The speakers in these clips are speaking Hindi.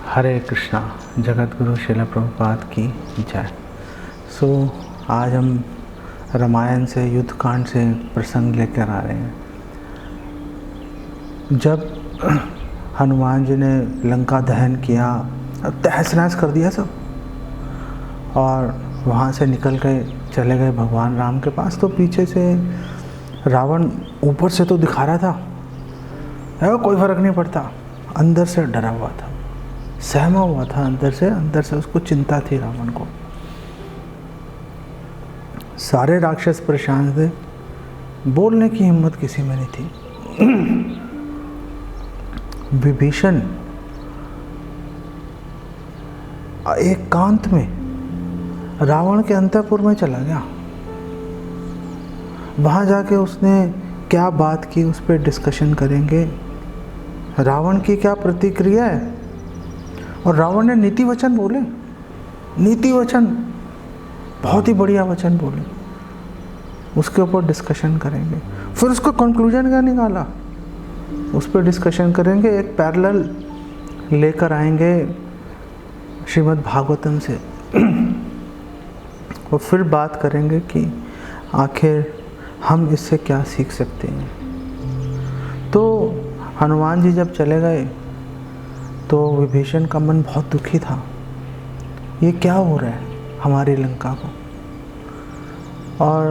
हरे कृष्णा। जगत गुरु श्रील प्रभुपाद की जय। आज हम रामायण से युद्ध कांड से प्रसंग लेकर आ रहे हैं। जब हनुमान जी ने लंका दहन किया, तहस नहस कर दिया सब, और वहाँ से निकल गए, चले गए भगवान राम के पास, तो पीछे से रावण ऊपर से तो दिखा रहा था कोई फर्क नहीं पड़ता, अंदर से डरा हुआ था, सहमा हुआ था, अंदर से उसको चिंता थी रावण को। सारे राक्षस परेशान थे, बोलने की हिम्मत किसी में नहीं थी। विभीषण एकांत में रावण के अंतःपुर में चला गया। वहां जाके उसने क्या बात की, उस पर डिस्कशन करेंगे। रावण की क्या प्रतिक्रिया है, और रावण ने नीति वचन बोले, नीति वचन, बहुत ही बढ़िया वचन बोले, उसके ऊपर डिस्कशन करेंगे। फिर उसका कंक्लूजन क्या निकाला, उस पर डिस्कशन करेंगे। एक पैरेलल लेकर आएंगे श्रीमद् भागवतम से, और फिर बात करेंगे कि आखिर हम इससे क्या सीख सकते हैं। तो हनुमान जी जब चले गए तो विभीषण का मन बहुत दुखी था। ये क्या हो रहा है हमारी लंका को, और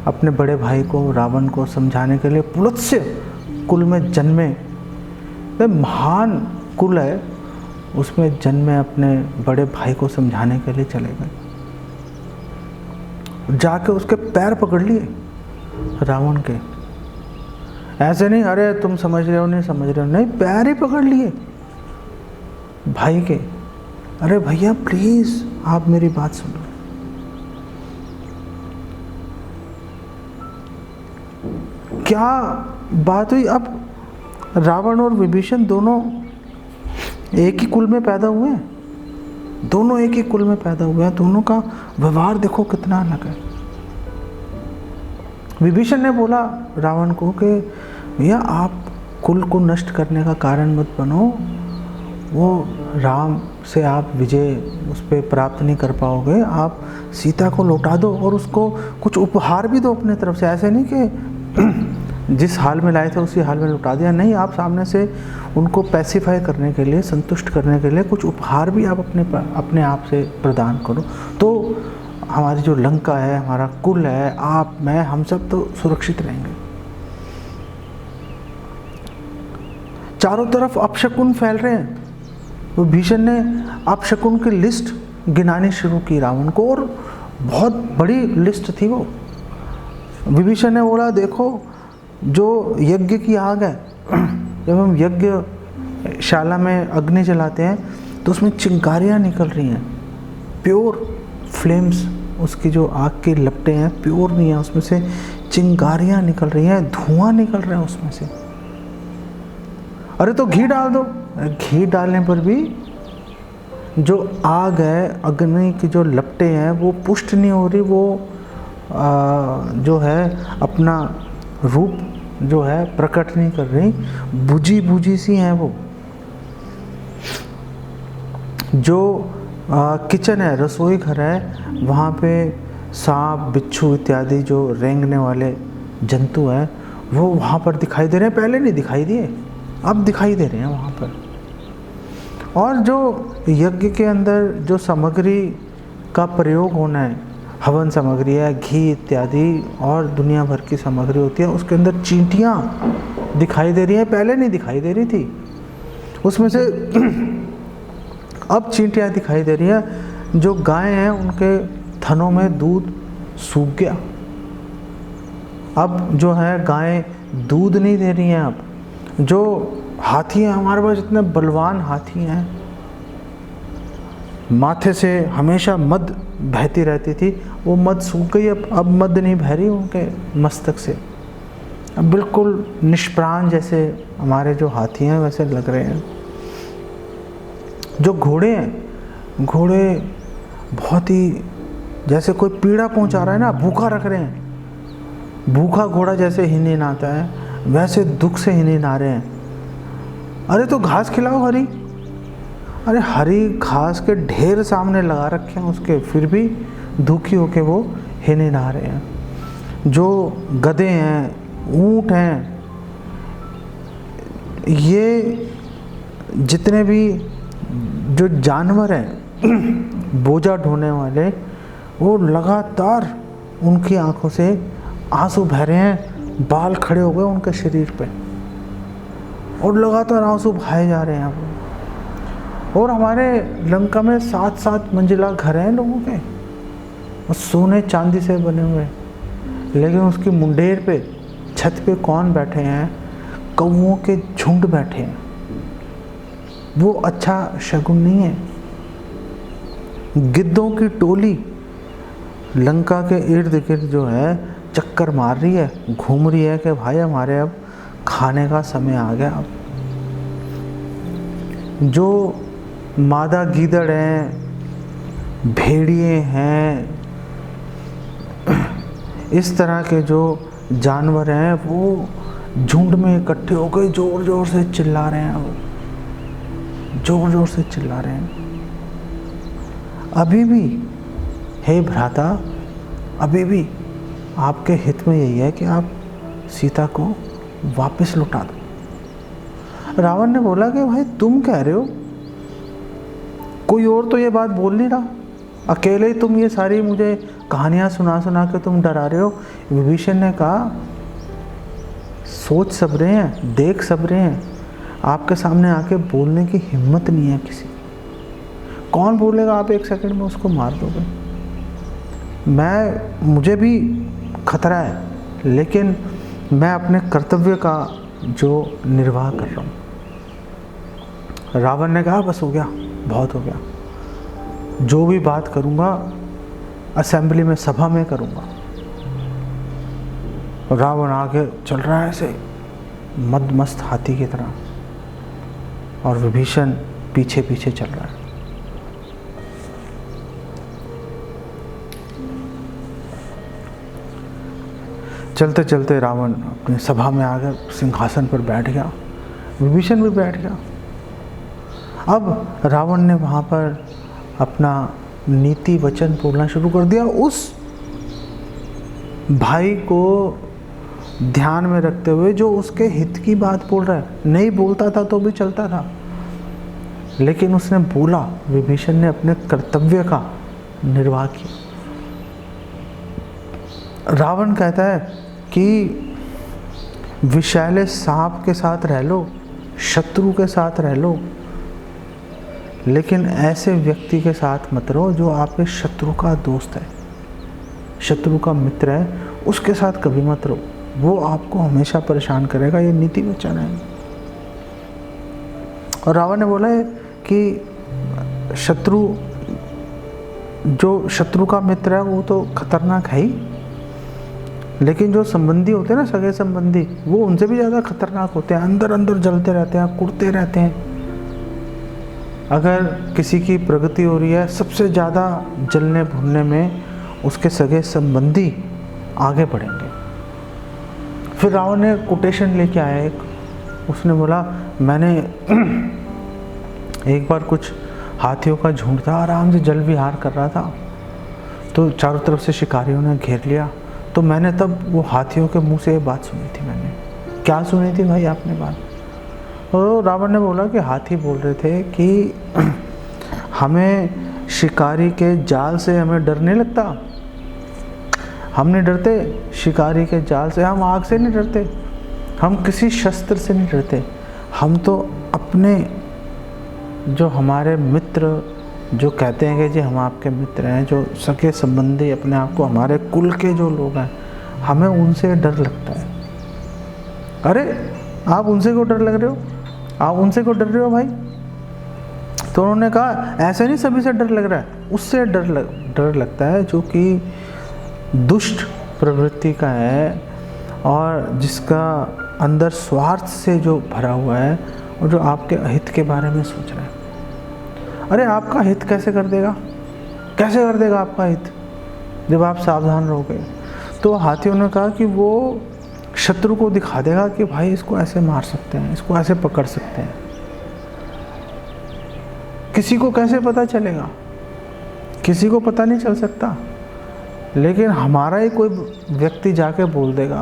अपने बड़े भाई को, रावण को समझाने के लिए पुलत्स्य कुल में जन्मे, महान कुल है, उसमें जन्मे अपने बड़े भाई को समझाने के लिए चले गए। जाके उसके पैर पकड़ लिए रावण के। ऐसे नहीं अरे तुम समझ रहे हो, नहीं समझ रहे हो, नहीं, पैर ही पकड़ लिए भाई के। अरे भैया प्लीज आप मेरी बात सुनो। क्या बात हुई। अब रावण और विभीषण दोनों एक ही कुल में पैदा हुए हैं, दोनों एक ही कुल में पैदा हुए हैं, दोनों का व्यवहार देखो कितना अलग है। विभीषण ने बोला रावण को कि भैया आप कुल को नष्ट करने का कारण मत बनो, वो राम से आप विजय उस पर प्राप्त नहीं कर पाओगे, आप सीता को लौटा दो और उसको कुछ उपहार भी दो अपने तरफ से। ऐसे नहीं कि जिस हाल में लाए थे उसी हाल में लौटा दिया, नहीं, आप सामने से उनको पैसिफाई करने के लिए, संतुष्ट करने के लिए कुछ उपहार भी आप अपने आप से प्रदान करो, तो हमारी जो लंका है, हमारा कुल है, आप, मैं, हम सब तो सुरक्षित रहेंगे। चारों तरफ अपशकुन फैल रहे हैं। तो भीषण ने अपशकुन की लिस्ट गिनानी शुरू की रावण को, और बहुत बड़ी लिस्ट थी वो। विभीषण ने बोला देखो, जो यज्ञ की आग है, जब हम यज्ञ शाला में अग्नि जलाते हैं तो उसमें चिंगारियाँ निकल रही हैं, प्योर फ्लेम्स, उसकी जो आग की लपटें हैं प्योर नहीं है, उसमें से चिंगारियाँ निकल रही हैं, धुआं निकल रहा है उसमें से। अरे तो घी डाल दो। घी डालने पर भी जो आग है, अग्नि की जो लपटें हैं वो पुष्ट नहीं हो रही, वो जो है अपना रूप जो है प्रकट नहीं कर रही, बुझी बुझी सी हैं वो। जो किचन है, रसोई घर है, वहाँ पे सांप, बिच्छू इत्यादि जो रेंगने वाले जंतु हैं वो वहाँ पर दिखाई दे रहे हैं। पहले नहीं दिखाई दिए, अब दिखाई दे रहे हैं वहाँ पर। और जो यज्ञ के अंदर जो सामग्री का प्रयोग होना है, हवन सामग्री है, घी इत्यादि और दुनिया भर की सामग्री होती है, उसके अंदर चींटियाँ दिखाई दे रही हैं, पहले नहीं दिखाई दे रही थी। उसमें से अब चींटियाँ दिखाई दे रही हैं। जो गाय हैं उनके थनों में दूध सूख गया, अब जो है गाय दूध नहीं दे रही हैं। अब जो हाथी हैं, हमारे पास इतने बलवान हाथी हैं, माथे से हमेशा मद बहती रहती थी, वो मद सूख गई, अब मद नहीं बह रही उनके मस्तक से, अब बिल्कुल निष्प्राण जैसे हमारे जो हाथी हैं वैसे लग रहे हैं। जो घोड़े हैं, घोड़े बहुत ही जैसे कोई पीड़ा पहुंचा रहा है ना, भूखा रख रहे हैं, भूखा घोड़ा जैसे हिन आता है वैसे दुख से हिन आ रहे हैं। अरे तो घास खिलाओ हरी, अरे हरी घास के ढेर सामने लगा रखे हैं उसके, फिर भी दुखी होके वो हिल नहीं रहा रहे हैं। जो गधे हैं, ऊंट हैं, ये जितने भी जो जानवर हैं बोझा ढोने वाले, वो लगातार उनकी आंखों से आंसू बह रहे हैं, बाल खड़े हो गए उनके शरीर पे और लगातार आंसू बहाए जा रहे हैं वो। और हमारे लंका में 7-7 मंजिला घर हैं लोगों के, और सोने चांदी से बने हुए, लेकिन उसकी मुंडेर पे, छत पे कौन बैठे हैं? कौवों के झुंड बैठे हैं। वो अच्छा शगुन नहीं है। गिद्धों की टोली लंका के इर्द गिर्द जो है चक्कर मार रही है, घूम रही है कि भाई हमारे अब खाने का समय आ गया। अब जो मादा गीदड़ हैं, भेड़िए हैं, इस तरह के जो जानवर हैं वो झुंड में इकट्ठे होकर जोर जोर से चिल्ला रहे हैं, वो जोर जोर से चिल्ला रहे हैं। अभी भी हे भ्राता, अभी भी आपके हित में यही है कि आप सीता को वापस लौटा दो। रावण ने बोला कि भाई तुम कह रहे हो, कोई और तो ये बात बोल नहीं रहा, अकेले ही तुम ये सारी मुझे कहानियां सुना सुना के तुम डरा रहे हो। विभीषण ने कहा सोच सब रहे हैं, देख सब रहे हैं, आपके सामने आके बोलने की हिम्मत नहीं है किसी। कौन बोलेगा आप 1 सेकंड में उसको मार दोगे। मुझे भी खतरा है, लेकिन मैं अपने कर्तव्य का जो निर्वाह कर रहा हूँ। रावण ने कहा बस हो गया, बहुत हो गया, जो भी बात करूँगा असेंबली में, सभा में करूँगा। रावण आगे चल रहा है ऐसे मदमस्त हाथी की तरह, और विभीषण पीछे पीछे चल रहा है। चलते चलते रावण अपनी सभा में आकर सिंहासन पर बैठ गया, विभीषण भी बैठ गया। अब रावण ने वहाँ पर अपना नीति वचन बोलना शुरू कर दिया, उस भाई को ध्यान में रखते हुए जो उसके हित की बात बोल रहा है। नहीं बोलता था तो भी चलता था, लेकिन उसने बोला, विभीषण ने अपने कर्तव्य का निर्वाह किया। रावण कहता है कि विषैले सांप के साथ रह लो, शत्रु के साथ रह लो, लेकिन ऐसे व्यक्ति के साथ मत रहो जो आपके शत्रु का दोस्त है, शत्रु का मित्र है, उसके साथ कभी मत रहो, वो आपको हमेशा परेशान करेगा। ये नीति वचन है। और रावण ने बोला है कि शत्रु का मित्र है वो तो खतरनाक है ही, लेकिन जो संबंधी होते हैं ना, सगे संबंधी, वो उनसे भी ज़्यादा खतरनाक होते हैं। अंदर अंदर जलते रहते हैं, कुड़ते रहते हैं। अगर किसी की प्रगति हो रही है, सबसे ज़्यादा जलने भुनने में उसके सगे संबंधी आगे बढ़ेंगे। फिर रावण ने कोटेशन लेके आया एक, उसने बोला मैंने एक बार कुछ हाथियों का झुंड था, आराम से जल विहार कर रहा था, तो चारों तरफ से शिकारियों ने घेर लिया, तो मैंने तब वो हाथियों के मुंह से ये बात सुनी थी। मैंने क्या सुनी थी भाई आपने बात? तो रावण ने बोला कि हाथी बोल रहे थे कि हमें शिकारी के जाल से हमें डर नहीं लगता, हम नहीं डरते शिकारी के जाल से, हम आग से नहीं डरते, हम किसी शस्त्र से नहीं डरते, हम तो अपने जो हमारे मित्र जो कहते हैं कि जी हम आपके मित्र हैं, जो सगे संबंधी अपने आप को हमारे कुल के जो लोग हैं, हमें उनसे डर लगता है। अरे आप उनसे क्यों डर लग रहे हो, आप उनसे क्यों डर रहे हो भाई? तो उन्होंने कहा ऐसे नहीं सभी से डर लग रहा है, उससे डर लगता है जो कि दुष्ट प्रवृत्ति का है और जिसका अंदर स्वार्थ से जो भरा हुआ है और जो आपके अहित के बारे में सोच रहा है। अरे आपका हित कैसे कर देगा, कैसे कर देगा आपका हित जब आप सावधान रहोगे? तो हाथियों ने कहा कि वो शत्रु को दिखा देगा कि भाई इसको ऐसे मार सकते हैं, इसको ऐसे पकड़ सकते हैं। किसी को कैसे पता चलेगा? किसी को पता नहीं चल सकता। लेकिन हमारा ही कोई व्यक्ति जाके बोल देगा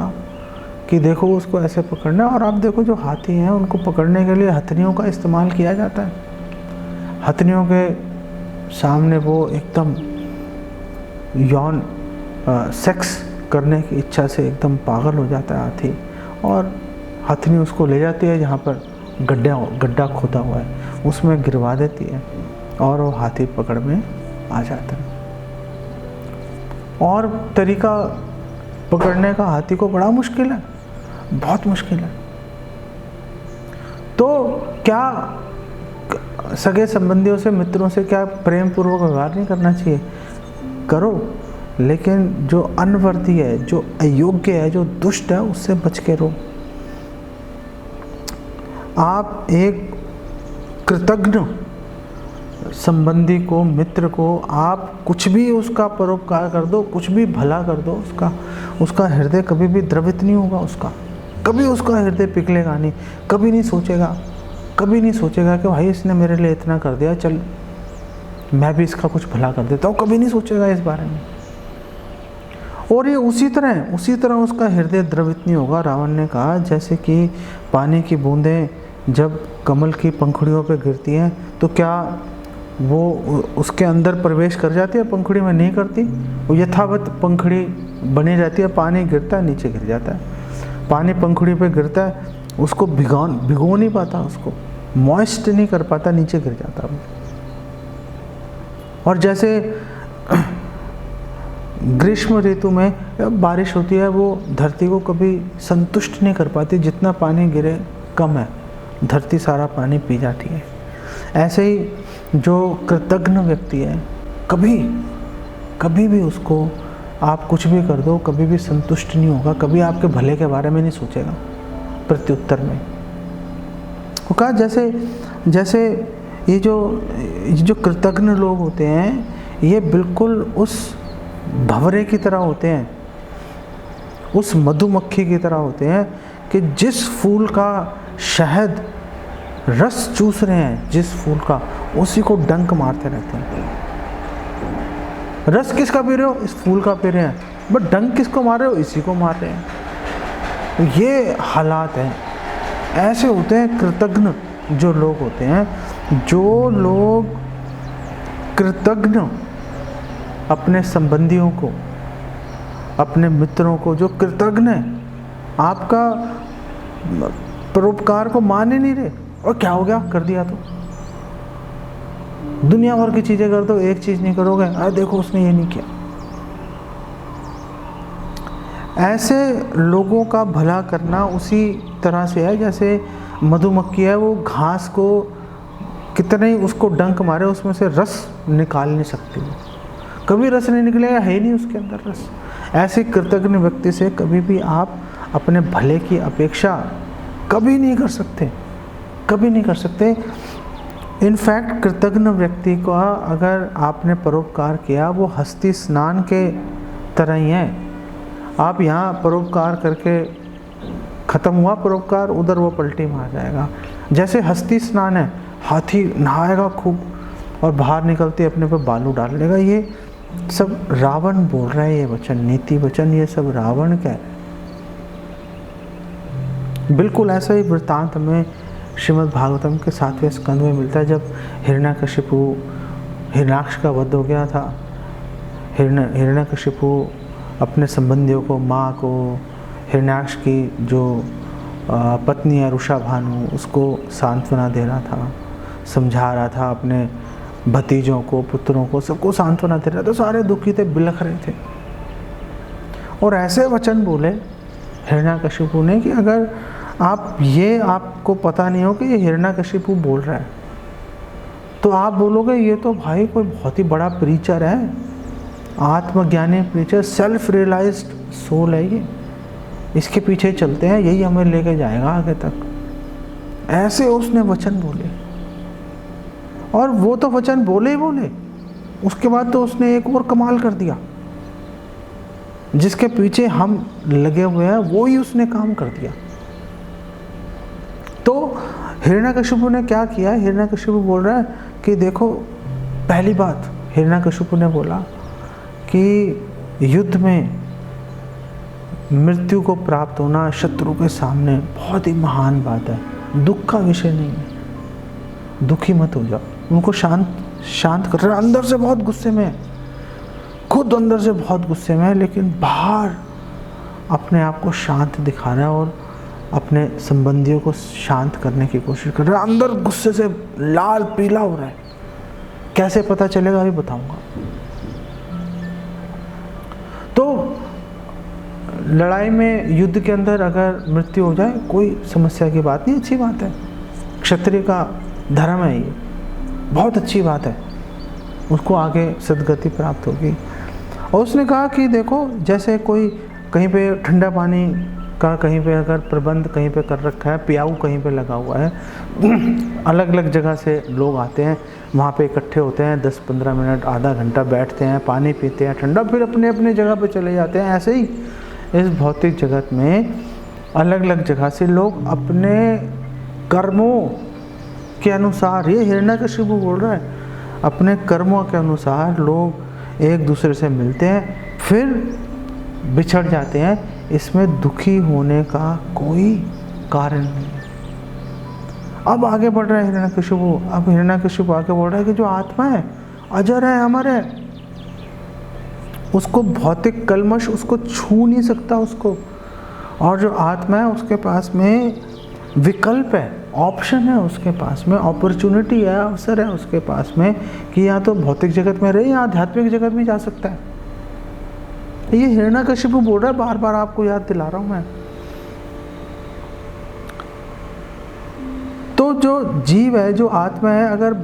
कि देखो उसको ऐसे पकड़ना। और आप देखो जो हाथी हैं उनको पकड़ने के लिए हथनियों का इस्तेमाल किया जाता है। हथनियों के सामने वो एकदम यौन सेक्स करने की इच्छा से एकदम पागल हो जाता है हाथी, और हथनी उसको ले जाती है जहाँ पर गड्ढा खोदा हुआ है, उसमें गिरवा देती है और वो हाथी पकड़ में आ जाता है। और तरीका पकड़ने का हाथी को बड़ा मुश्किल है, बहुत मुश्किल है। तो क्या सगे संबंधियों से, मित्रों से क्या प्रेम पूर्वक व्यवहार नहीं करना चाहिए? करो, लेकिन जो अनवर्दी है, जो अयोग्य है, जो दुष्ट है, उससे बच के रहो। आप एक कृतज्ञ संबंधी को, मित्र को आप कुछ भी उसका परोपकार कर दो, कुछ भी भला कर दो, उसका हृदय कभी भी द्रवित नहीं होगा। कभी उसका हृदय पिघलेगा नहीं। कभी नहीं सोचेगा कि भाई इसने मेरे लिए इतना कर दिया, चल मैं भी इसका कुछ भला कर देता हूँ। कभी नहीं सोचेगा इस बारे में। और ये उसी तरह उसका हृदय द्रवित नहीं होगा। रावण ने कहा जैसे कि पानी की बूंदें जब कमल की पंखुड़ियों पे गिरती हैं तो क्या वो उसके अंदर प्रवेश कर जाती है? पंखुड़ी में नहीं करती, वो यथावत पंखुड़ी बनी रहती है। पानी गिरता है, नीचे गिर जाता है। पानी पंखुड़ी पे गिरता है, उसको भिगो नहीं पाता, उसको मॉइस्ट नहीं कर पाता, नीचे गिर जाता है। और जैसे ग्रीष्म ऋतु में बारिश होती है, वो धरती को कभी संतुष्ट नहीं कर पाती, जितना पानी गिरे कम है, धरती सारा पानी पी जाती है। ऐसे ही जो कृतज्ञ व्यक्ति है, कभी भी उसको आप कुछ भी कर दो, कभी भी संतुष्ट नहीं होगा, कभी आपके भले के बारे में नहीं सोचेगा। प्रत्युत्तर में वो कहा जैसे ये जो कृतज्ञ लोग होते हैं, ये बिल्कुल उस भंवरे की तरह होते हैं, उस मधुमक्खी की तरह होते हैं कि जिस फूल का शहद रस चूस रहे हैं, जिस फूल का, उसी को डंक मारते रहते हैं। रस किसका पी रहे हो? इस फूल का पी रहे हैं, बट डंक किसको मार रहे हो? इसी को मार रहे हैं। ये हालात हैं। ऐसे होते हैं कृतज्ञ जो लोग होते हैं। जो लोग कृतज्ञ अपने संबंधियों को, अपने मित्रों को, जो कृतज्ञ है, आपका परोपकार को मान ही नहीं रहे, और क्या हो गया, कर दिया तो दुनिया भर की चीजें कर दो, एक चीज नहीं करोगे, अरे देखो उसने ये नहीं किया। ऐसे लोगों का भला करना उसी तरह से है जैसे मधुमक्खी है, वो घास को कितने ही उसको डंक मारे, उसमें से रस निकाल नहीं सकती, वो कभी रस नहीं निकलेगा, है ही नहीं उसके अंदर रस। ऐसे कृतज्ञ व्यक्ति से कभी भी आप अपने भले की अपेक्षा कभी नहीं कर सकते। इनफैक्ट कृतज्ञ व्यक्ति को अगर आपने परोपकार किया, वो हस्ती स्नान के तरह ही है। आप यहाँ परोपकार करके ख़त्म हुआ परोपकार, उधर वो पलटी मार जाएगा। जैसे हस्ती स्नान है, हाथी नहाएगा खूब और बाहर निकलते अपने पे बालू डाल लेगा। ये सब रावण बोल रहा है, ये वचन, नीति वचन, ये सब रावण का है। बिल्कुल ऐसा ही वृत्तांत हमें श्रीमद् भागवतम के 7वें स्कंद में मिलता है। जब हिरण्यकशिपु, हिरण्याक्ष का वध हो गया था, हिरण्यकशिपु अपने संबंधियों को, माँ को, हिरण्याक्ष की जो पत्नी है रुषा भानु, उसको सांत्वना दे रहा था, समझा रहा था, अपने भतीजों को, पुत्रों को, सबको सांत्वना दे रहा था। तो सारे दुखी थे, बिलख रहे थे, और ऐसे वचन बोले हिरण्यकशिपु ने कि अगर आपको पता नहीं हो कि ये हिरण्यकशिपु बोल रहा है, तो आप बोलोगे ये तो भाई कोई बहुत ही बड़ा प्रीचर है, आत्मज्ञानी प्रीचर, सेल्फ रियलाइज्ड सोल है ये, इसके पीछे चलते हैं, यही हमें लेके जाएगा आगे तक। ऐसे उसने वचन बोले, और वो तो वचन बोले ही बोले, उसके बाद तो उसने एक और कमाल कर दिया। जिसके पीछे हम लगे हुए हैं वो ही उसने काम कर दिया। तो हिरण्यकशिपु ने क्या किया? हिरण्यकशिपु बोल रहा है कि देखो, पहली बात हिरण्यकशिपु ने बोला कि युद्ध में मृत्यु को प्राप्त होना शत्रु के सामने बहुत ही महान बात है, दुख का विषय नहीं है, दुखी मत हो जाओ। उनको शांत कर रहा है। अंदर से बहुत गुस्से में है, खुद अंदर से बहुत गुस्से में है, लेकिन बाहर अपने आप को शांत दिखा रहा है और अपने संबंधियों को शांत करने की कोशिश कर रहा है। अंदर गुस्से से लाल पीला हो रहा है। कैसे पता चलेगा अभी बताऊंगा। तो लड़ाई में, युद्ध के अंदर अगर मृत्यु हो जाए कोई समस्या की बात नहीं, अच्छी बात है, क्षत्रिय का धर्म है, ये बहुत अच्छी बात है, उसको आगे सद्गति प्राप्त होगी। और उसने कहा कि देखो, जैसे कोई कहीं पे ठंडा पानी का कहीं पे अगर प्रबंध कहीं पे कर रखा है, पियाऊ कहीं पे लगा हुआ है, अलग अलग जगह से लोग आते हैं, वहाँ पे इकट्ठे होते हैं, 10-15 मिनट, आधा घंटा बैठते हैं, पानी पीते हैं ठंडा, फिर अपने अपने जगह पे चले जाते हैं। ऐसे ही इस भौतिक जगत में अलग अलग जगह से लोग अपने कर्मों के अनुसार, ये हिरण्यकशिपु बोल रहा है, अपने कर्मों के अनुसार लोग एक दूसरे से मिलते हैं, फिर बिछड़ जाते हैं। इसमें दुखी होने का कोई कारण नहीं है। अब आगे बढ़ रहा है हिरण्यकशिपु। अब हिरण्यकशिपु आगे बढ़ रहा है कि जो आत्मा है, अजर है, अमर है, उसको भौतिक कल्मश उसको छू नहीं सकता उसको। और जो आत्मा है उसके पास में विकल्प है, ऑप्शन है उसके पास में, अपॉर्चुनिटी है, अवसर है उसके पास में कि या तो भौतिक जगत में रहे या आध्यात्मिक जगत में जा सकता है। ये हिरण्यकशिपु बोल रहा है, बार बार आपको याद दिला रहा हूं मैं। तो जो जीव है, जो आत्मा है, अगर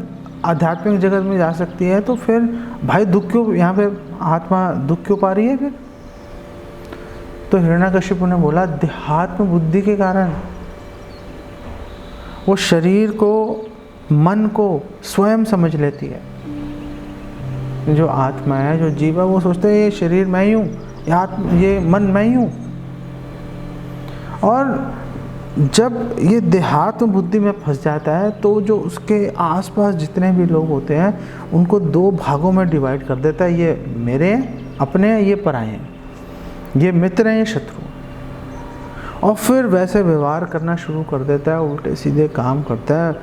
आध्यात्मिक जगत में जा सकती है तो फिर भाई दुख क्यों, यहाँ पे आत्मा दुख क्यों पा रही है फिर? तो हिरण्यकशिपु ने बोला, देहात्म बुद्धि के कारण वो शरीर को, मन को स्वयं समझ लेती है। जो आत्मा है, जो जीव है, वो सोचते हैं ये शरीर मैं ही हूँ, ये मन मैं ही हूँ। और जब ये देहात्म बुद्धि में फंस जाता है तो जो उसके आसपास जितने भी लोग होते हैं उनको दो भागों में डिवाइड कर देता है। ये मेरे हैं, अपने हैं, ये पराए हैं, ये मित्र हैं, ये शत्रु। और फिर वैसे व्यवहार करना शुरू कर देता है, उल्टे सीधे काम करता है,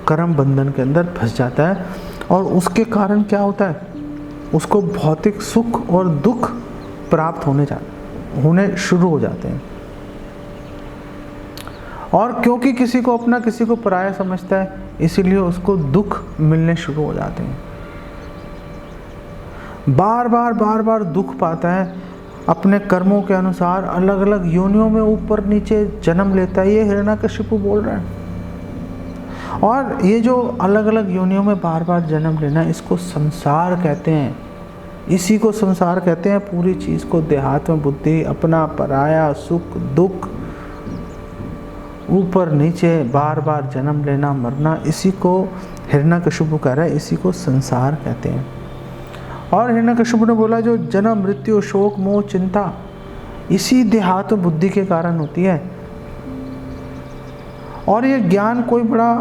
कर्म बंधन के अंदर फंस जाता है। और उसके कारण क्या होता है? उसको भौतिक सुख और दुख प्राप्त होने शुरू हो जाते हैं। और क्योंकि किसी को अपना, किसी को पराया समझता है, इसीलिए उसको दुख मिलने शुरू हो जाते हैं। बार बार दुख पाता है, अपने कर्मों के अनुसार अलग अलग योनियों में ऊपर नीचे जन्म लेता है। ये हिरण्यकशिपु बोल रहा है। और ये जो अलग अलग योनियों में बार बार जन्म लेना, इसको संसार कहते हैं। इसी को संसार कहते हैं, पूरी चीज़ को, देहात्म बुद्धि, अपना पराया, सुख दुख, ऊपर नीचे बार बार जन्म लेना मरना, इसी को हिरण्यकशिपु कह रहा है, इसी को संसार कहते हैं। और हिरण्यकशिपु ने बोला, जो जन्म मृत्यु शोक मोह चिंता, इसी देहात्म बुद्धि के कारण होती है। और ये ज्ञान कोई बड़ा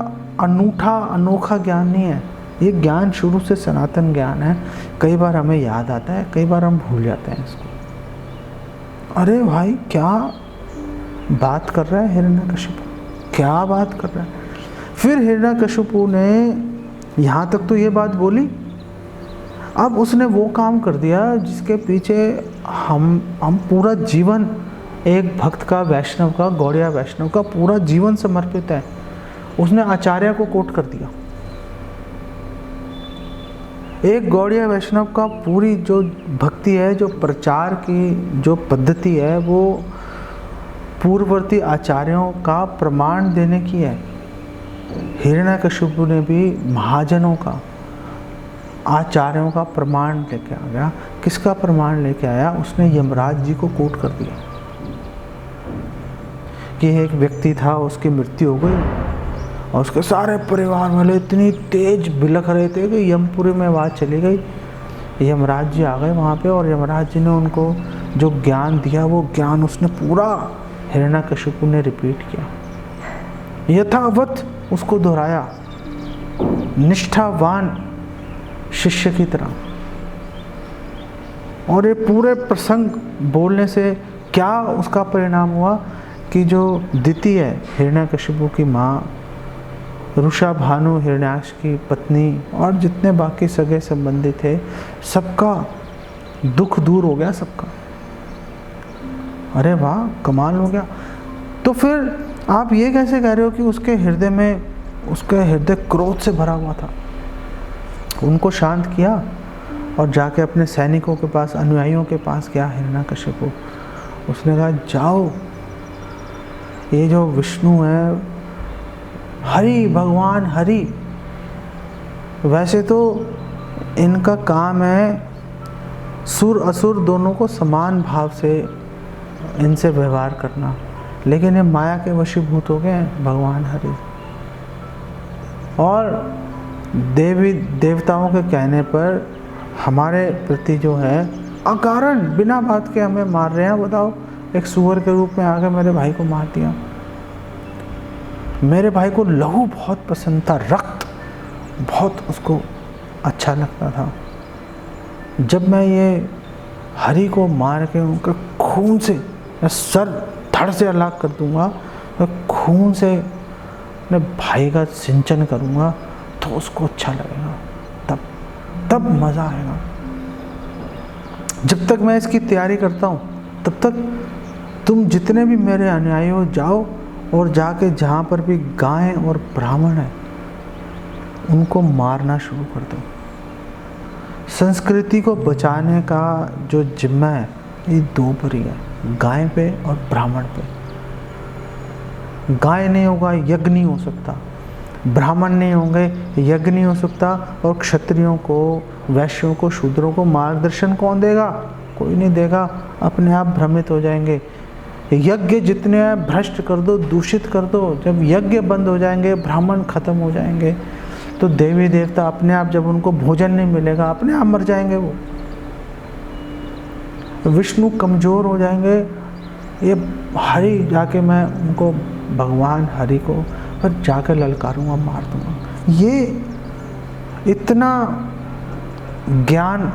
अनोखा ज्ञान नहीं है, ये ज्ञान शुरू से सनातन ज्ञान है। कई बार हमें याद आता है, कई बार हम भूल जाते हैं इसको। अरे भाई क्या बात कर रहा है हिरण्यकशिपु, क्या बात कर रहा है। फिर हिरण्यकशिपु ने यहाँ तक तो ये बात बोली, अब उसने वो काम कर दिया जिसके पीछे हम पूरा जीवन, एक भक्त का, वैष्णव का, गौड़िया वैष्णव का पूरा जीवन समर्पित है। उसने आचार्य को कोट कर दिया। एक गौड़िया वैष्णव का पूरी जो भक्ति है, जो प्रचार की जो पद्धति है, वो पूर्ववर्ती आचार्यों का प्रमाण देने की है। हिरण्यकशिपु ने भी महाजनों का, आचार्यों का प्रमाण लेके आ गया। किसका प्रमाण लेके आया? उसने यमराज जी को कोट कर दिया कि एक व्यक्ति था, उसकी मृत्यु हो गई और उसके सारे परिवार वाले इतनी तेज बिलख रहे थे कि यमपुरी में आवाज़ चली गई। यमराज जी आ गए वहाँ पे और यमराज जी ने उनको जो ज्ञान दिया, वो ज्ञान उसने पूरा हिरण्यकशिपु ने रिपीट किया। यथावत उसको दोहराया निष्ठावान शिष्य की तरह। और ये पूरे प्रसंग बोलने से क्या उसका परिणाम हुआ कि जो दिति है हिरण्यकशिपु की माँ, रुषा भानु हिरण्याक्ष की पत्नी और जितने बाकी सगे संबंधी थे, सबका दुख दूर हो गया सबका। अरे वाह, कमाल हो गया। तो फिर आप ये कैसे कह रहे हो कि उसके हृदय क्रोध से भरा हुआ था? उनको शांत किया और जाके अपने सैनिकों के पास, अनुयायियों के पास गया हिरण्यकशिपु। उसने कहा जाओ, ये जो विष्णु है, हरि, भगवान हरि, वैसे तो इनका काम है सुर असुर दोनों को समान भाव से इनसे व्यवहार करना, लेकिन ये माया के वशीभूत हो गए हैं भगवान हरि। और देवी देवताओं के कहने पर हमारे प्रति जो है अकारण बिना बात के हमें मार रहे हैं। बताओ, एक सुअर के रूप में आकर मेरे भाई को मार दिया। मेरे भाई को लहू बहुत पसंद था, रक्त बहुत उसको अच्छा लगता था। जब मैं ये हरि को मार के उनका खून से सर धड़ से अलग कर दूंगा, मैं खून से अपने भाई का सिंचन करूंगा तो उसको अच्छा लगेगा, तब मज़ा आएगा। जब तक मैं इसकी तैयारी करता हूँ तब तक तुम जितने भी मेरे अनुयायी हो, जाओ और जाके जहाँ पर भी गाय और ब्राह्मण है उनको मारना शुरू कर दो। संस्कृति को बचाने का जो जिम्मा है ये दो पर ही है, गाय पे और ब्राह्मण पे। गाय नहीं होगा यज्ञ नहीं हो सकता, ब्राह्मण नहीं होंगे यज्ञ नहीं हो सकता, और क्षत्रियों को, वैश्यों को, शूद्रों को मार्गदर्शन कौन देगा? कोई नहीं देगा, अपने आप भ्रमित हो जाएंगे। यज्ञ जितने हैं भ्रष्ट कर दो, दूषित कर दो। जब यज्ञ बंद हो जाएंगे, ब्राह्मण खत्म हो जाएंगे, तो देवी देवता अपने आप, जब उनको भोजन नहीं मिलेगा, अपने आप मर जाएंगे वो। विष्णु कमजोर हो जाएंगे। ये हरि जाके मैं उनको, भगवान हरि को पर जाकर ललकारूंगा, मार दूंगा। ये इतना ज्ञान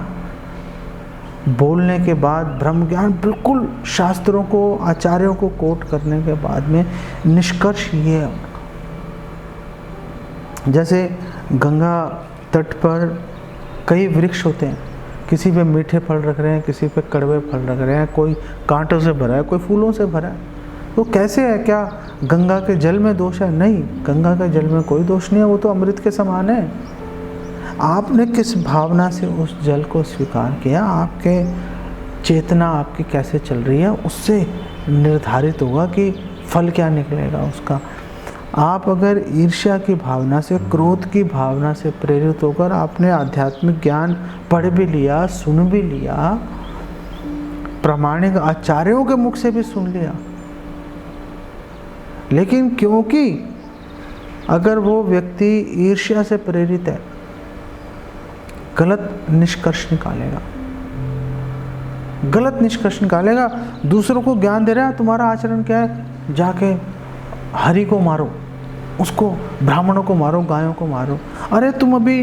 बोलने के बाद, ब्रह्म ज्ञान बिल्कुल शास्त्रों को, आचार्यों को कोट करने के बाद में निष्कर्ष ये है। जैसे गंगा तट पर कई वृक्ष होते हैं, किसी पे मीठे फल रख रहे हैं, किसी पे कड़वे फल रख रहे हैं, कोई कांटों से भरा है, कोई फूलों से भरा है। तो कैसे है? क्या गंगा के जल में दोष है? नहीं, गंगा के जल में कोई दोष नहीं है, वो तो अमृत के समान है। आपने किस भावना से उस जल को स्वीकार किया, आपके चेतना आपकी कैसे चल रही है, उससे निर्धारित होगा कि फल क्या निकलेगा उसका। आप अगर ईर्ष्या की भावना से, क्रोध की भावना से प्रेरित होकर आपने आध्यात्मिक ज्ञान पढ़ भी लिया, सुन भी लिया, प्रामाणिक आचार्यों के मुख से भी सुन लिया, लेकिन क्योंकि अगर वो व्यक्ति ईर्ष्या से प्रेरित है, गलत निष्कर्ष निकालेगा, गलत निष्कर्ष निकालेगा। दूसरों को ज्ञान दे रहा है, तुम्हारा आचरण क्या है? जाके हरि को मारो, उसको, ब्राह्मणों को मारो, गायों को मारो। अरे तुम अभी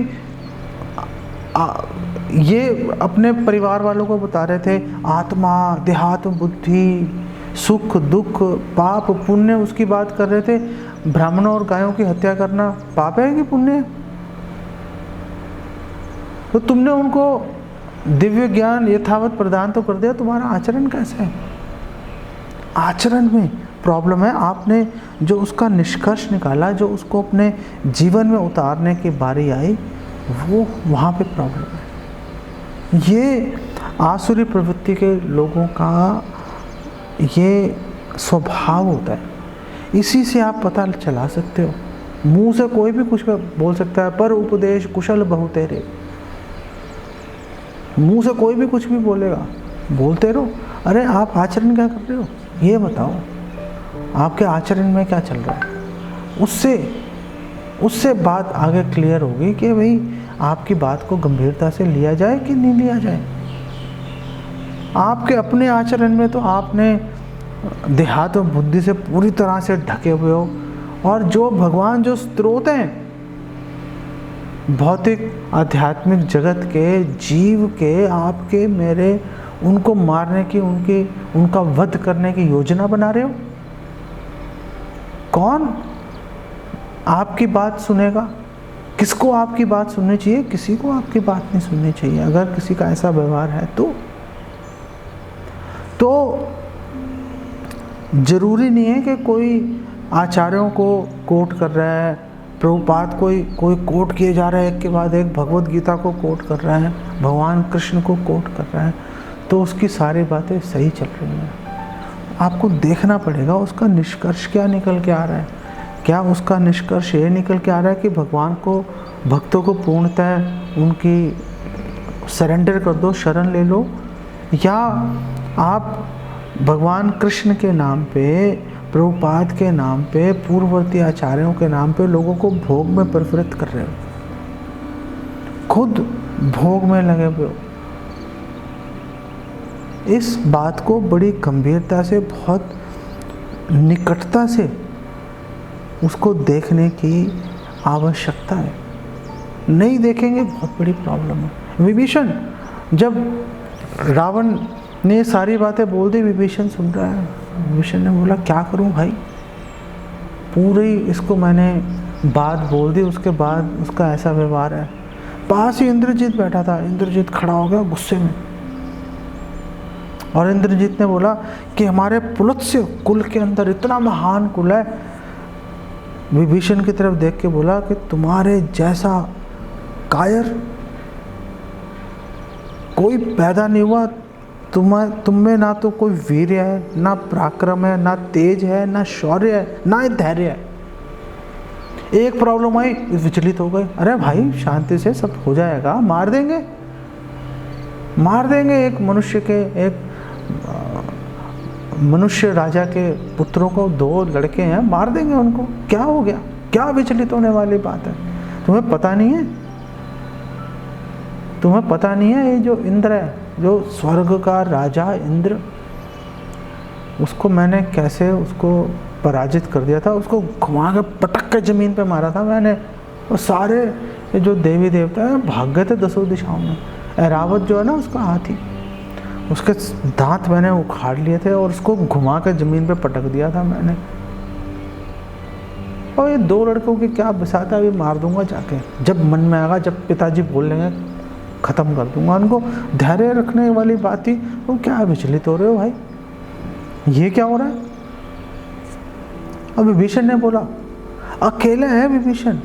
ये अपने परिवार वालों को बता रहे थे, आत्मा, देहात्म, बुद्धि, सुख दुख, पाप पुण्य, उसकी बात कर रहे थे। ब्राह्मणों और गायों की हत्या करना पाप है कि पुण्य है? तो तुमने उनको दिव्य ज्ञान यथावत प्रदान तो कर दिया, तुम्हारा आचरण कैसा है? आचरण में प्रॉब्लम है। आपने जो उसका निष्कर्ष निकाला, जो उसको अपने जीवन में उतारने की बारी आई, वो वहाँ पे प्रॉब्लम है। ये आसुरी प्रवृत्ति के लोगों का ये स्वभाव होता है। इसी से आप पता चला सकते हो। मुंह से कोई भी कुछ बोल सकता है, पर उपदेश कुशल बहु तेरे। मुंह से कोई भी कुछ भी बोलेगा, बोलते रहो। अरे आप आचरण क्या कर रहे हो, ये बताओ, आपके आचरण में क्या चल रहा है? उससे बात आगे क्लियर होगी कि भाई आपकी बात को गंभीरता से लिया जाए कि नहीं लिया जाए। आपके अपने आचरण में तो आपने देहात और बुद्धि से पूरी तरह से ढके हुए हो, और जो भगवान जो स्रोत हैं भौतिक आध्यात्मिक जगत के, जीव के, आपके, मेरे, उनको मारने की, उनका वध करने की योजना बना रहे हो। कौन आपकी बात सुनेगा? किसको आपकी बात सुननी चाहिए? किसी को आपकी बात नहीं सुननी चाहिए। अगर किसी का ऐसा व्यवहार है तो जरूरी नहीं है कि कोई आचार्यों को कोट कर रहा है, प्रभुपाद कोई कोट किए जा रहा है, एक के बाद एक भगवत गीता को कोट कर रहा है, भगवान कृष्ण को कोट कर रहा है, तो उसकी सारी बातें सही चल रही हैं। आपको देखना पड़ेगा उसका निष्कर्ष क्या निकल के आ रहा है। क्या उसका निष्कर्ष ये निकल के आ रहा है कि भगवान को, भक्तों को पूर्णतः उनकी सरेंडर कर दो, शरण ले लो, या आप भगवान कृष्ण के नाम पे, प्रभुपाद के नाम पे, पूर्ववर्ती आचार्यों के नाम पे लोगों को भोग में प्रवृत्त कर रहे हो, खुद भोग में लगे हुए हो। इस बात को बड़ी गंभीरता से, बहुत निकटता से उसको देखने की आवश्यकता है। नहीं देखेंगे बहुत बड़ी प्रॉब्लम है। विभीषण, जब रावण ने सारी बातें बोल दी, विभीषण सुन रहा है। विभीषण ने बोला क्या करूं भाई, पूरी इसको मैंने बात बोल दी, उसके बाद उसका ऐसा व्यवहार है। पास ही इंद्रजीत बैठा था, इंद्रजीत खड़ा हो गया गुस्से में, और इंद्रजीत ने बोला कि हमारे पुलत्स्य कुल के अंदर इतना महान कुल है। विभीषण की तरफ देख के बोला कि तुम्हारे जैसा कायर कोई पैदा नहीं हुआ, तुम में ना तो कोई वीर है, ना पराक्रम है, ना तेज है, ना शौर्य है, ना धैर्य है। एक प्रॉब्लम आई, विचलित हो गए। अरे भाई शांति से सब हो जाएगा, मार देंगे एक मनुष्य राजा के पुत्रों को, 2 लड़के हैं, मार देंगे उनको, क्या हो गया, क्या विचलित होने वाली बात है। तुम्हें पता नहीं है ये जो इंद्र है, जो स्वर्ग का राजा इंद्र, उसको मैंने कैसे उसको पराजित कर दिया था, उसको घुमा के पटक के जमीन पे मारा था मैंने, और सारे जो देवी देवता है भाग गए थे 10 दिशाओं में। ऐरावत जो है ना उसका हाथी, उसके दांत मैंने उखाड़ लिए थे और उसको घुमा के जमीन पे पटक दिया था मैंने। और ये 2 लड़कों की क्या बसाता, अभी मार दूंगा जाके, जब मन में आएगा, जब पिताजी बोल लेंगे खत्म कर दूंगा उनको। धैर्य रखने वाली बात थी, वो क्या विचलित हो रहे हो भाई, ये क्या हो रहा है। अब विभीषण ने बोला, अकेले है विभीषण,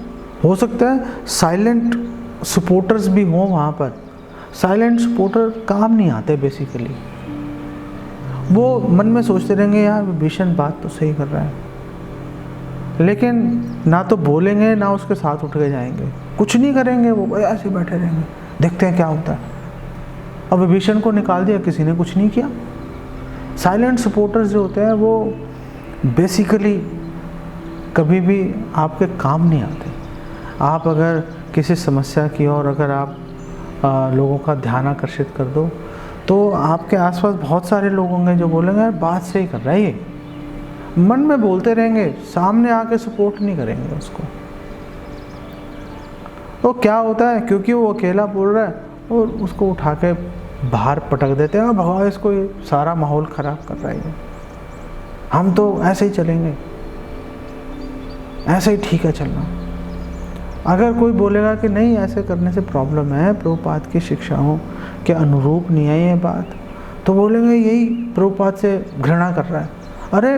हो सकता है साइलेंट सपोर्टर्स भी हों वहाँ पर। साइलेंट सपोर्टर काम नहीं आते बेसिकली, वो मन में सोचते रहेंगे यार विभीषण बात तो सही कर रहा है, लेकिन ना तो बोलेंगे ना उसके साथ उठ के जाएंगे, कुछ नहीं करेंगे, वो ऐसे बैठे रहेंगे, देखते हैं क्या होता है। अब विभीषण को निकाल दिया, किसी ने कुछ नहीं किया। साइलेंट सपोर्टर्स जो होते हैं वो बेसिकली कभी भी आपके काम नहीं आते। आप अगर किसी समस्या की ओर अगर आप लोगों का ध्यान आकर्षित कर दो, तो आपके आसपास बहुत सारे लोग होंगे जो बोलेंगे यार बात सही कर रहा है ये, मन में बोलते रहेंगे, सामने आके सपोर्ट नहीं करेंगे उसको। तो क्या होता है, क्योंकि वो अकेला बोल रहा है और उसको उठा के बाहर पटक देते हैं, भगवान इसको ये सारा माहौल ख़राब कर रहा है, हम तो ऐसे ही चलेंगे, ऐसे ही ठीक है चलना। अगर कोई बोलेगा कि नहीं ऐसे करने से प्रॉब्लम है, प्रभुपाद की शिक्षाओं के अनुरूप नहीं है ये बात, तो बोलेंगे यही प्रभुपाद से घृणा कर रहा है। अरे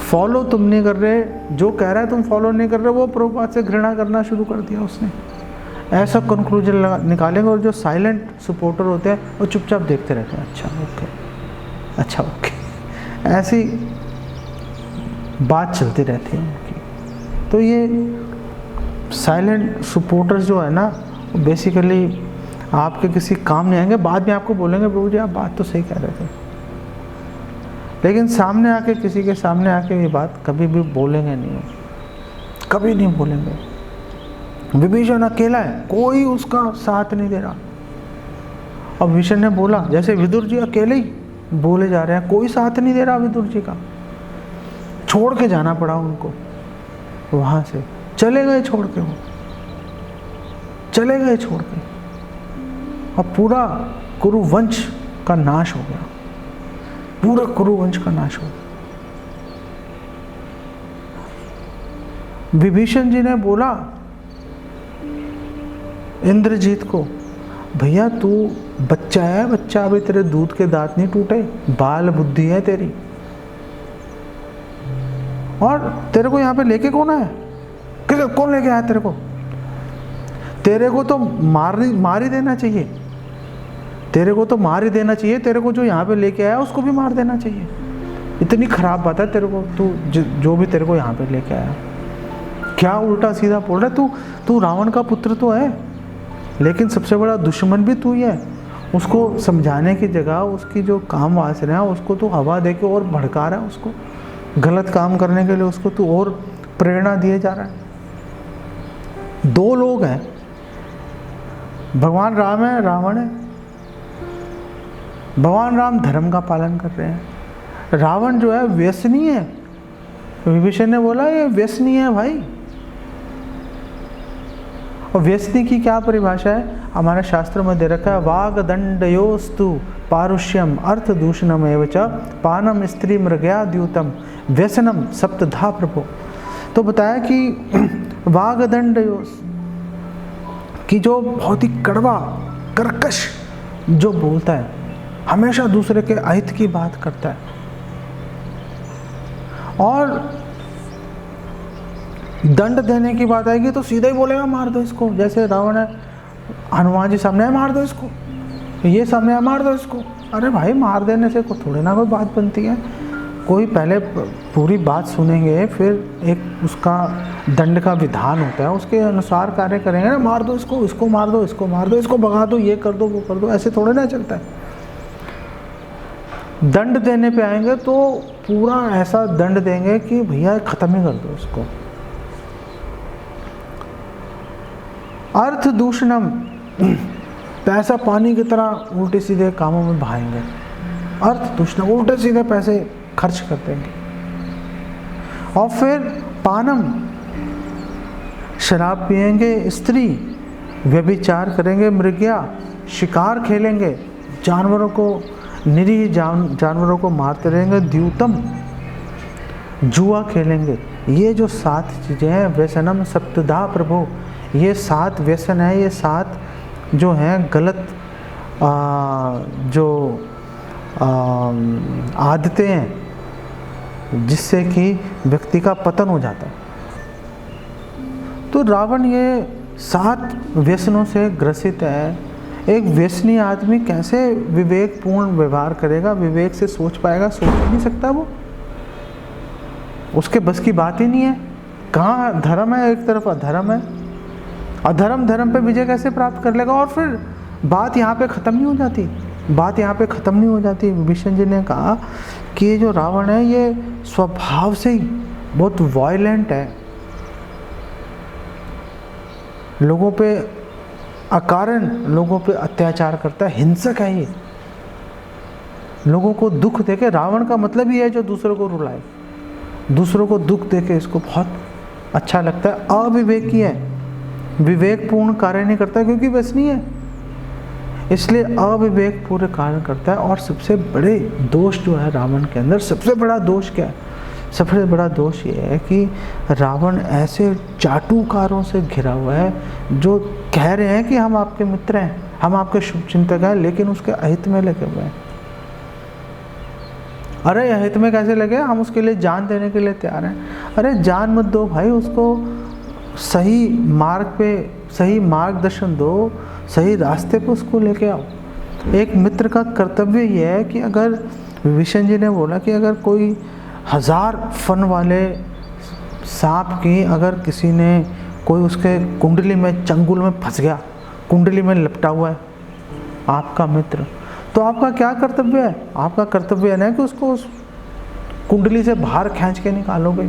फॉलो तुम नहीं कर रहे, जो कह रहा है तुम फॉलो नहीं कर रहे, वो प्रभुपाद से घृणा करना शुरू कर दिया उसने। ऐसा कंक्लूजन निकालेंगे। और जो साइलेंट सपोर्टर होते हैं वो चुपचाप देखते रहते हैं, अच्छा ओके, ऐसी बात चलती रहती है उनकी। तो ये साइलेंट सपोर्टर्स जो है ना, वो बेसिकली आपके किसी काम नहीं आएंगे। बाद में आपको बोलेंगे प्रभु जी आप बात तो सही कह रहे थे, लेकिन सामने आके, किसी के सामने आके ये बात कभी भी बोलेंगे नहीं, कभी नहीं बोलेंगे। विभीषण अकेला है, कोई उसका साथ नहीं दे रहा। और विभीषण ने बोला, जैसे विदुर जी अकेले ही बोले जा रहे हैं, कोई साथ नहीं दे रहा विदुर जी का, छोड़ के जाना पड़ा उनको। वहां से चले गए छोड़ के, वो चले गए छोड़ के, और पूरा कुरुवंश का नाश हो गया, पूरा कुरुवंश का नाश हो गया। विभीषण जी ने बोला इंद्रजीत को, भैया तू बच्चा है, बच्चा, अभी तेरे दूध के दांत नहीं टूटे, बाल बुद्धि है तेरी, और तेरे को यहाँ पे लेके कौन आया? कौन लेके आया तेरे को? तेरे को तो मार ही देना चाहिए, तेरे को तो मार ही देना चाहिए, तेरे को जो यहाँ पे लेके आया उसको भी मार देना चाहिए। इतनी खराब बात है तेरे को, तू जो भी तेरे को यहाँ पे लेके आया, क्या उल्टा सीधा बोल रहा है तू रावण का पुत्र तो है, लेकिन सबसे बड़ा दुश्मन भी तू ही है। उसको समझाने की जगह उसकी जो काम वासना है उसको तू हवा दे के और भड़का रहा है, उसको गलत काम करने के लिए उसको तू और प्रेरणा दिए जा रहा है। दो लोग हैं, भगवान राम है, रावण है। भगवान राम धर्म का पालन कर रहे हैं, रावण जो है व्यसनी है। विभीषण ने बोला ये व्यसनी है भाई। और व्यसनी की क्या परिभाषा है? हमारे शास्त्र में दे रखा है, वाग दंडयोस्तु पारुष्यम अर्थ दूषणम एवच पानम स्त्री मृगया द्यूतम व्यसनम सप्तधा प्रभो। तो बताया कि वाग दंडयोस कि जो बहुत ही कड़वा कर्कश जो बोलता है, हमेशा दूसरे के अहित की बात करता है, और दंड देने की बात आएगी तो सीधा ही बोलेगा मार दो इसको। जैसे रावण है, हनुमान जी सामने है, मार दो इसको, ये सामने है, मार दो इसको। अरे भाई मार देने से थोड़ी ना कोई बात बनती है, कोई पहले पूरी बात सुनेंगे, फिर एक उसका दंड का विधान होता है, उसके अनुसार कार्य करेंगे ना। मार दो इसको, इसको मार दो, इसको मार दो, इसको भगा दो, ये कर दो, वो कर दो, ऐसे थोड़े ना चलता है। दंड देने पे आएंगे तो पूरा ऐसा दंड देंगे कि भैया खत्म ही कर दो इसको। अर्थ दूषणम, पैसा पानी की तरह उल्टे सीधे कामों में बहाएंगे। अर्थ दूषणम, उल्टे सीधे पैसे खर्च कर देंगे। और फिर पानम, शराब पिएंगे, स्त्री व्यभिचार करेंगे, मृगया शिकार खेलेंगे, जानवरों को निरीह जानवरों को मारते रहेंगे, द्यूतम जुआ खेलेंगे। ये जो 7 चीज़ें हैं, व्यसनम सप्तधा प्रभु, ये 7 व्यसन है, ये 7 जो हैं गलत जो आदतें हैं जिससे कि व्यक्ति का पतन हो जाता है। तो रावण ये 7 व्यसनों से ग्रसित है। एक व्यसनी आदमी कैसे विवेकपूर्ण व्यवहार करेगा, विवेक से सोच पाएगा? सोच नहीं सकता वो, उसके बस की बात ही नहीं है। कहाँ धर्म है, एक तरफ अधर्म है, अधर्म धर्म पे विजय कैसे प्राप्त कर लेगा? और फिर बात यहाँ पे ख़त्म नहीं हो जाती, बात यहाँ पे ख़त्म नहीं हो जाती। विभीषण जी ने कहा कि ये जो रावण है ये स्वभाव से ही बहुत वायलेंट है, लोगों पे अकारण लोगों पे अत्याचार करता है, हिंसक है ये, लोगों को दुख देके। रावण का मतलब ही है जो दूसरों को रुलाए, दूसरों को दुख देके इसको बहुत अच्छा लगता है। अविवेकी है, विवेकपूर्ण कार्य नहीं करता क्योंकि व्यसनी है, इसलिए अविवेक पूरे कार्य करता है। और सबसे बड़े दोष जो है रावण के अंदर, सबसे बड़ा दोष क्या है? सबसे बड़ा दोष ये है कि रावण ऐसे चाटुकारों से घिरा हुआ है जो कह रहे हैं कि हम आपके मित्र हैं, हम आपके शुभचिंतक हैं, लेकिन उसके अहित में लगे हुए हैं। अरे अहित में कैसे लगे? हम उसके लिए जान देने के लिए तैयार हैं। अरे जान मत दो भाई, उसको सही मार्ग पे सही मार्गदर्शन दो, सही रास्ते पे उसको लेके आओ। एक मित्र का कर्तव्य यह है कि अगर विभीषण जी ने बोला कि अगर कोई 1000 फन वाले सांप की अगर किसी ने कोई उसके कुंडली में चंगुल में फंस गया, कुंडली में लपटा हुआ है आपका मित्र, तो आपका क्या कर्तव्य है? आपका कर्तव्य है ना कि उसको उस कुंडली से बाहर खींच के निकालोगे।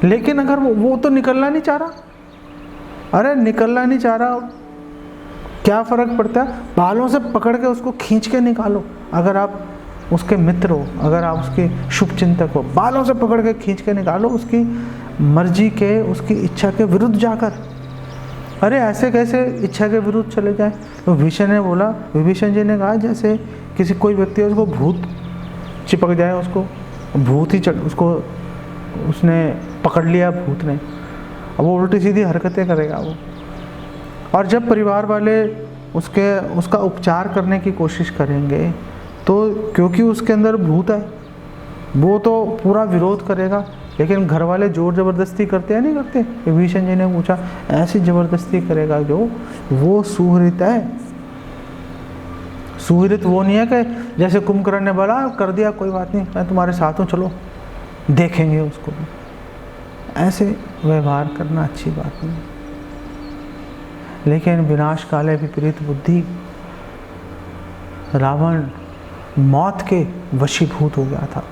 लेकिन अगर वो तो निकलना नहीं चाह रहा, अरे निकलना नहीं चाह रहा, क्या फ़र्क पड़ता है? बालों से पकड़ के उसको खींच के निकालो। अगर आप उसके मित्र हो, अगर आप उसके शुभ चिंतक हो, बालों से पकड़ के खींच के निकालो उसकी मर्जी के, उसकी इच्छा के विरुद्ध जाकर। अरे ऐसे कैसे इच्छा के विरुद्ध चले जाए? तो विभीषण ने बोला, विभीषण जी ने कहा जैसे किसी कोई व्यक्ति है, उसको भूत चिपक जाए, उसको भूत ही उसको उसने पकड़ लिया भूत ने, अब वो उल्टी सीधी हरकतें करेगा वो। और जब परिवार वाले उसका उपचार करने की कोशिश करेंगे तो क्योंकि उसके अंदर भूत है, वो तो पूरा विरोध करेगा, लेकिन घर वाले जोर ज़बरदस्ती करते हैं नहीं करते? विभीषण जी ने पूछा, ऐसी ज़बरदस्ती करेगा जो वो सुहृत है। सुहृत वो नहीं है कि जैसे कुंभकर्ण ने बोला कर दिया कोई बात नहीं, मैं तुम्हारे साथ हूँ, चलो देखेंगे उसको। ऐसे व्यवहार करना अच्छी बात नहीं। लेकिन विनाश काले विपरीत बुद्धि, रावण मौत के वशीभूत हो गया था,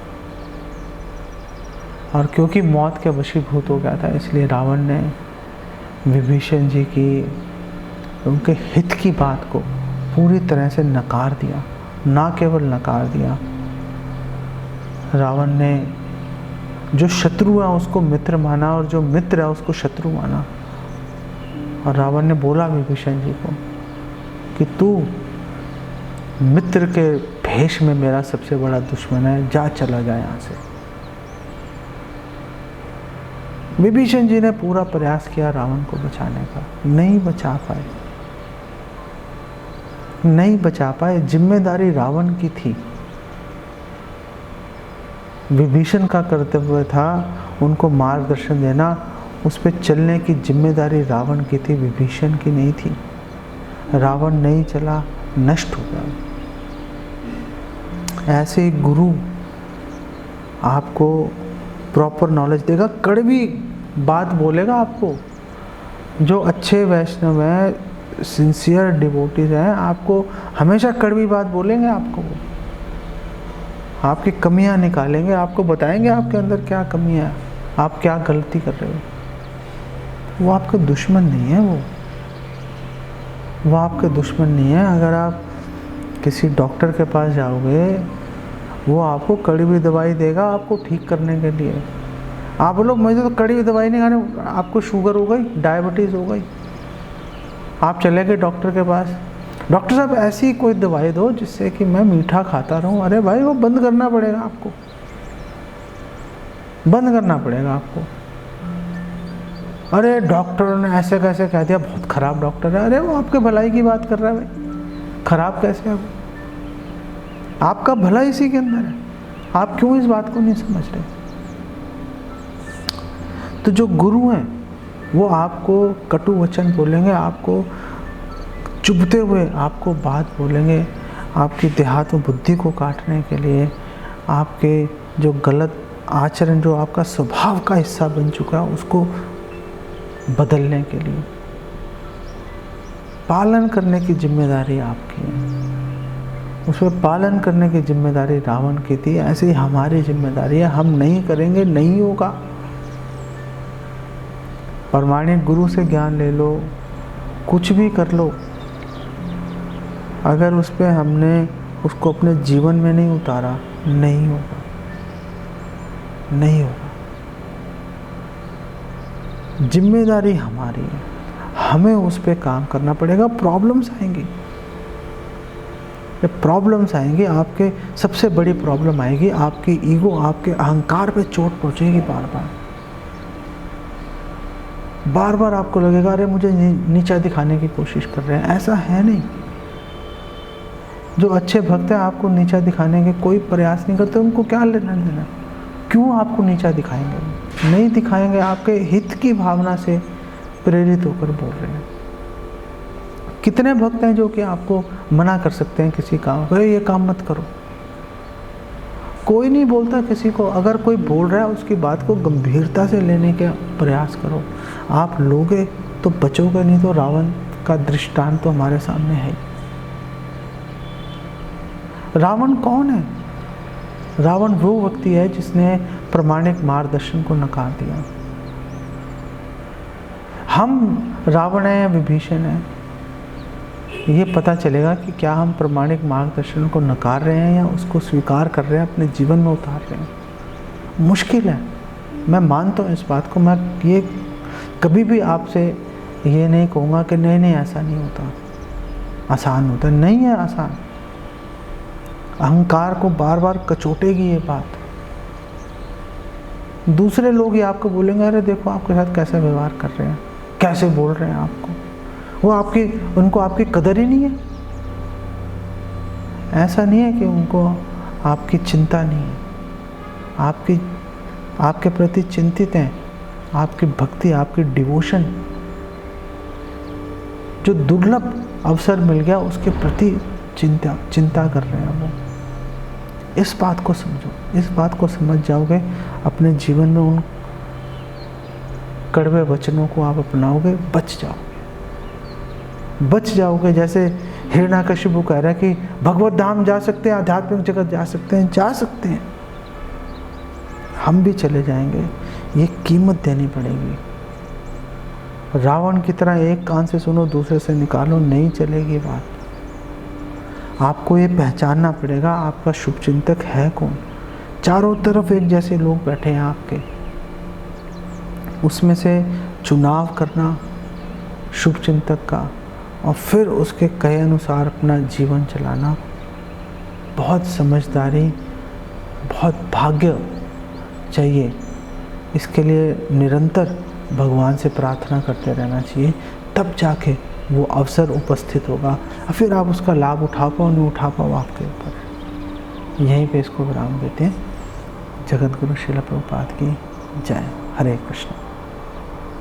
और क्योंकि मौत के वशीभूत हो गया था इसलिए रावण ने विभीषण जी की उनके हित की बात को पूरी तरह से नकार दिया। ना केवल नकार दिया, रावण ने जो शत्रु है उसको मित्र माना और जो मित्र है उसको शत्रु माना। और रावण ने बोला विभीषण जी को कि तू मित्र के भेष में मेरा सबसे बड़ा दुश्मन है, जा चला जा यहाँ से। विभीषण जी ने पूरा प्रयास किया रावण को बचाने का, नहीं बचा पाए, नहीं बचा पाए। जिम्मेदारी रावण की थी, विभीषण का कर्तव्य था उनको मार्गदर्शन देना, उस पर चलने की जिम्मेदारी रावण की थी, विभीषण की नहीं थी। रावण नहीं चला, नष्ट हो गया। ऐसे गुरु आपको प्रॉपर नॉलेज देगा, कड़वी बात बोलेगा आपको। जो अच्छे वैष्णव हैं, सिंसियर डिवोटीज हैं, आपको हमेशा कड़वी बात बोलेंगे। आपको वो आपकी कमियां निकालेंगे, आपको बताएंगे आपके अंदर क्या कमी है, आप क्या गलती कर रहे हो। वो आपके दुश्मन नहीं है, वो आपके दुश्मन नहीं है। अगर आप किसी डॉक्टर के पास जाओगे, वो आपको कड़वी दवाई देगा आपको ठीक करने के लिए। आप बोलो मुझे तो कड़वी दवाई नहीं खानी, आपको शुगर हो गई, डायबिटीज़ हो गई, आप चले गए डॉक्टर के पास, डॉक्टर साहब ऐसी कोई दवाई दो जिससे कि मैं मीठा खाता रहूं। अरे भाई वो बंद करना पड़ेगा आपको, बंद करना पड़ेगा आपको। अरे डॉक्टर ने ऐसे कैसे कह दिया, बहुत खराब डॉक्टर है। अरे वो आपके भलाई की बात कर रहा है भाई, खराब कैसे है वो? आपका भला इसी के अंदर है, आप क्यों इस बात को नहीं समझ रहे? तो जो गुरु हैं वो आपको कटु वचन बोलेंगे, आपको चुभते हुए आपको बात बोलेंगे, आपकी देहात्म बुद्धि को काटने के लिए, आपके जो गलत आचरण जो आपका स्वभाव का हिस्सा बन चुका है उसको बदलने के लिए। पालन करने की जिम्मेदारी आपकी है, उस पर पालन करने की जिम्मेदारी रावण की थी, ऐसे ही हमारी जिम्मेदारी है। हम नहीं करेंगे, नहीं होगा। प्रामाणिक गुरु से ज्ञान ले लो, कुछ भी कर लो, अगर उस पर हमने उसको अपने जीवन में नहीं उतारा, नहीं होगा, नहीं होगा। जिम्मेदारी हमारी है, हमें उस पर काम करना पड़ेगा। प्रॉब्लम्स आएंगी, प्रॉब्लम्स आएंगी, आपके सबसे बड़ी प्रॉब्लम आएगी आपकी ईगो, आपके अहंकार पे चोट पहुंचेगी। बार बार आपको लगेगा अरे मुझे नीचा दिखाने की कोशिश कर रहे हैं। ऐसा है नहीं। जो अच्छे भक्त हैं आपको नीचा दिखाने के कोई प्रयास नहीं करते, उनको क्या लेना देना, क्यों आपको नीचा दिखाएंगे? नहीं दिखाएंगे, आपके हित की भावना से प्रेरित होकर बोल रहे हैं। कितने भक्त हैं जो कि आपको मना कर सकते हैं किसी काम को, ये काम मत करो। कोई नहीं बोलता किसी को। अगर कोई बोल रहा है उसकी बात को गंभीरता से लेने का प्रयास करो। आप लोगे तो बचोगे, नहीं तो रावण का दृष्टांत तो हमारे सामने है। रावण कौन है? रावण वो व्यक्ति है जिसने प्रामाणिक मार्गदर्शन को नकार दिया। हम रावण हैं या विभीषण हैं, ये पता चलेगा कि क्या हम प्रामाणिक मार्गदर्शन को नकार रहे हैं या उसको स्वीकार कर रहे हैं, अपने जीवन में उतार रहे हैं। मुश्किल है, मैं मानता हूँ इस बात को। मैं ये कभी भी आपसे ये नहीं कहूँगा कि नहीं ऐसा नहीं होता, आसान होता है। नहीं है आसान। अहंकार को बार बार कचोटेगी ये बात। दूसरे लोग ही आपको बोलेंगे, अरे देखो आपके साथ कैसे व्यवहार कर रहे हैं, कैसे बोल रहे हैं आपको, उनको आपकी कदर ही नहीं है। ऐसा नहीं है कि उनको आपकी चिंता नहीं है, आपके प्रति चिंतित हैं। आपकी भक्ति, आपकी डिवोशन, जो दुर्लभ अवसर मिल गया उसके प्रति चिंता कर रहे हैं वो। इस बात को समझो, इस बात को समझ जाओगे, अपने जीवन में उन कड़वे वचनों को आप अपनाओगे, बच जाओगे। जैसे हिरण्याकशिपु कह रहा है कि भगवत धाम जा सकते हैं, आध्यात्मिक जगत जा सकते हैं, हम भी चले जाएंगे। ये कीमत देनी पड़ेगी। रावण की तरह एक कान से सुनो दूसरे से निकालो नहीं चलेगी बात। आपको ये पहचानना पड़ेगा आपका शुभचिंतक है कौन। चारों तरफ एक जैसे लोग बैठे हैं आपके, उसमें से चुनाव करना शुभचिंतक का और फिर उसके कहे अनुसार अपना जीवन चलाना बहुत समझदारी, बहुत भाग्य चाहिए। इसके लिए निरंतर भगवान से प्रार्थना करते रहना चाहिए, तब जाके वो अवसर उपस्थित होगा। फिर आप उसका लाभ उठा पाओ नहीं उठा पाओ आपके ऊपर। यहीं पे इसको विराम देते हैं। जगत गुरु श्रील प्रभुपाद की जय। हरे कृष्ण।